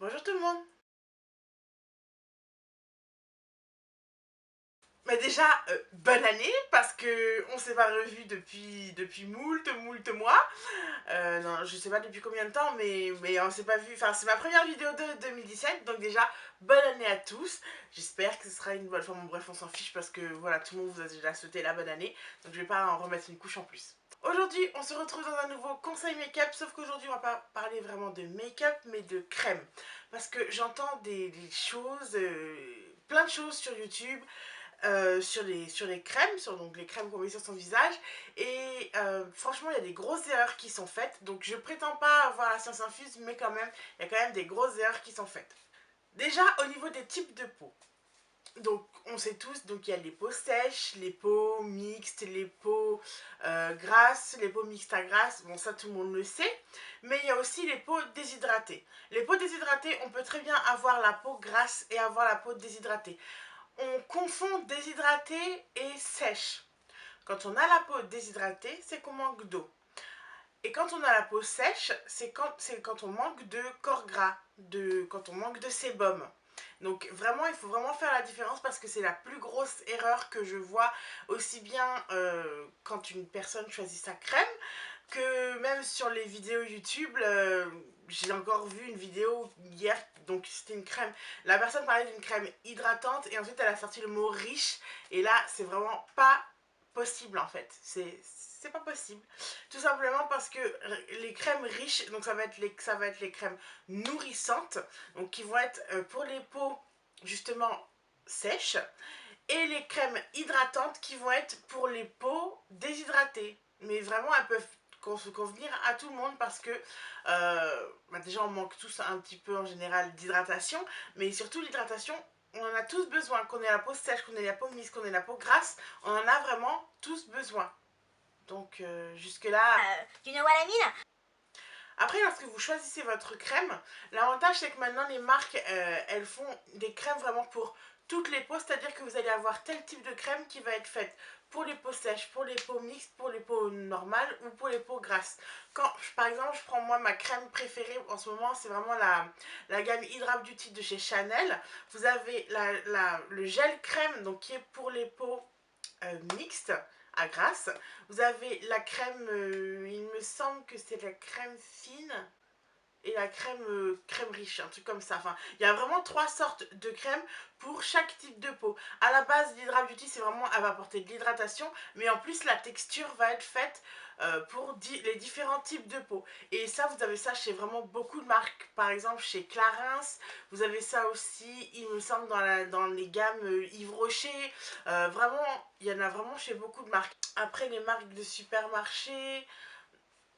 Bonjour tout le monde. Mais déjà, bonne année parce que on s'est pas revu depuis moult mois. Non, je sais pas depuis combien de temps, mais on s'est pas vu. Enfin, c'est ma première vidéo de 2017, donc déjà, bonne année à tous. J'espère que ce sera une bonne fois. Bon, bref, on s'en fiche parce que voilà, tout le monde vous a déjà souhaité la bonne année, donc je vais pas en remettre une couche en plus. Aujourd'hui, on se retrouve dans un nouveau conseil make-up, sauf qu'aujourd'hui, on va pas parler vraiment de make-up, mais de crème. Parce que j'entends des choses, plein de choses sur YouTube, sur les crèmes, sur donc les crèmes qu'on met sur son visage. Et franchement, il y a des grosses erreurs qui sont faites. Donc je prétends pas avoir la science infuse, mais quand même, il y a quand même des grosses erreurs qui sont faites. Déjà, au niveau des types de peau. Donc, on sait tous, donc il y a les peaux sèches, les peaux mixtes, les peaux grasses, les peaux mixtes à grasses. Bon, ça, tout le monde le sait. Mais il y a aussi les peaux déshydratées. Les peaux déshydratées, on peut très bien avoir la peau grasse et avoir la peau déshydratée. On confond déshydraté et sèche. Quand on a la peau déshydratée, c'est qu'on manque d'eau. Et quand on a la peau sèche, c'est quand on manque de corps gras, quand on manque de sébum. Donc vraiment, il faut vraiment faire la différence parce que c'est la plus grosse erreur que je vois aussi bien quand une personne choisit sa crème que même sur les vidéos YouTube. J'ai encore vu une vidéo hier, donc c'était une crème. La personne parlait d'une crème hydratante et ensuite elle a sorti le mot riche et là c'est vraiment pas possible en fait. C'est pas possible. Tout simplement parce que les crèmes riches, donc ça va être les crèmes nourrissantes, donc qui vont être pour les peaux justement sèches, et les crèmes hydratantes qui vont être pour les peaux déshydratées. Mais vraiment, elles peuvent convenir à tout le monde parce que déjà on manque tous un petit peu en général d'hydratation, mais surtout l'hydratation, on en a tous besoin, qu'on ait la peau sèche, qu'on ait la peau mise, qu'on ait la peau grasse, on en a vraiment tous besoin. Donc jusque là, you know what I mean? après, lorsque vous choisissez votre crème, l'avantage c'est que maintenant les marques, elles font des crèmes vraiment pour toutes les peaux, c'est-à-dire que vous allez avoir tel type de crème qui va être faite pour les peaux sèches, pour les peaux mixtes, pour les peaux normales ou pour les peaux grasses. Quand, par exemple, je prends moi ma crème préférée en ce moment, c'est vraiment la gamme Hydra Beauty de chez Chanel. Vous avez le gel crème donc qui est pour les peaux mixte à grasse. Vous avez la crème, il me semble que c'est la crème fine et la crème, crème riche, un truc comme ça. Enfin, il y a vraiment trois sortes de crèmes pour chaque type de peau. À la base, l'Hydra Beauty, c'est vraiment, elle va apporter de l'hydratation, mais en plus, la texture va être faite pour les différents types de peau. Et ça, vous avez ça chez vraiment beaucoup de marques. Par exemple, chez Clarins, vous avez ça aussi, il me semble, dans les gammes Yves Rocher. Vraiment, il y en a vraiment chez beaucoup de marques. Après, les marques de supermarché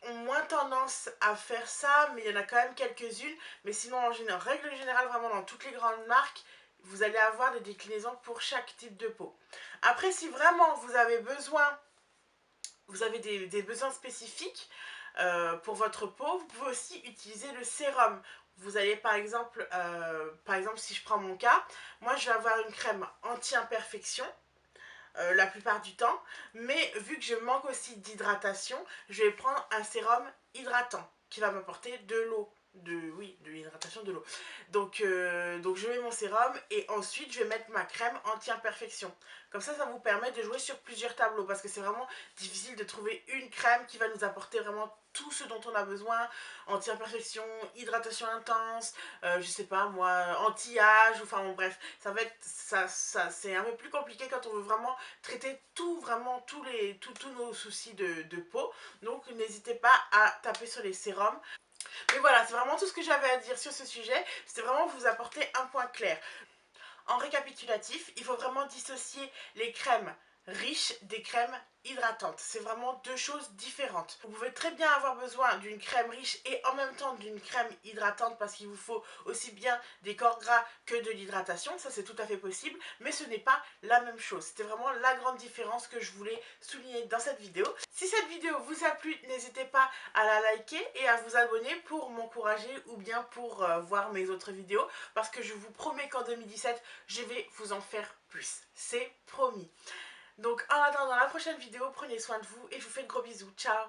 ont moins tendance à faire ça, mais il y en a quand même quelques-unes. Mais sinon, en règle générale, vraiment dans toutes les grandes marques, vous allez avoir des déclinaisons pour chaque type de peau. Après, si vraiment vous avez besoin, vous avez des besoins spécifiques pour votre peau, vous pouvez aussi utiliser le sérum. Vous allez par exemple si je prends mon cas, moi je vais avoir une crème anti-imperfection la plupart du temps. Mais vu que je manque aussi d'hydratation, je vais prendre un sérum hydratant qui va m'apporter de l'eau. De l'hydratation, de l'eau. Donc je mets mon sérum et ensuite je vais mettre ma crème anti-imperfection. Comme ça vous permet de jouer sur plusieurs tableaux parce que c'est vraiment difficile de trouver une crème qui va nous apporter vraiment tout ce dont on a besoin, anti-imperfection, hydratation intense, je sais pas moi, anti-âge, enfin bon bref, ça va être, c'est un peu plus compliqué quand on veut vraiment traiter vraiment tous nos soucis de peau. Donc n'hésitez pas à taper sur les sérums. Mais voilà, c'est vraiment tout ce que j'avais à dire sur ce sujet. C'était vraiment vous apporter un point clair. En récapitulatif, il faut vraiment dissocier les crèmes riches des crèmes hydratantes. C'est vraiment deux choses différentes. Vous pouvez très bien avoir besoin d'une crème riche et en même temps d'une crème hydratante parce qu'il vous faut aussi bien des corps gras que de l'hydratation. Ça, c'est tout à fait possible, mais ce n'est pas la même chose. C'était vraiment la grande différence que je voulais souligner dans cette vidéo. Si cette vidéo vous a plu, n'hésitez pas à la liker et à vous abonner pour m'encourager ou bien pour voir mes autres vidéos parce que je vous promets qu'en 2017, je vais vous en faire plus. C'est promis. Donc en attendant la prochaine vidéo, prenez soin de vous et je vous fais de gros bisous. Ciao!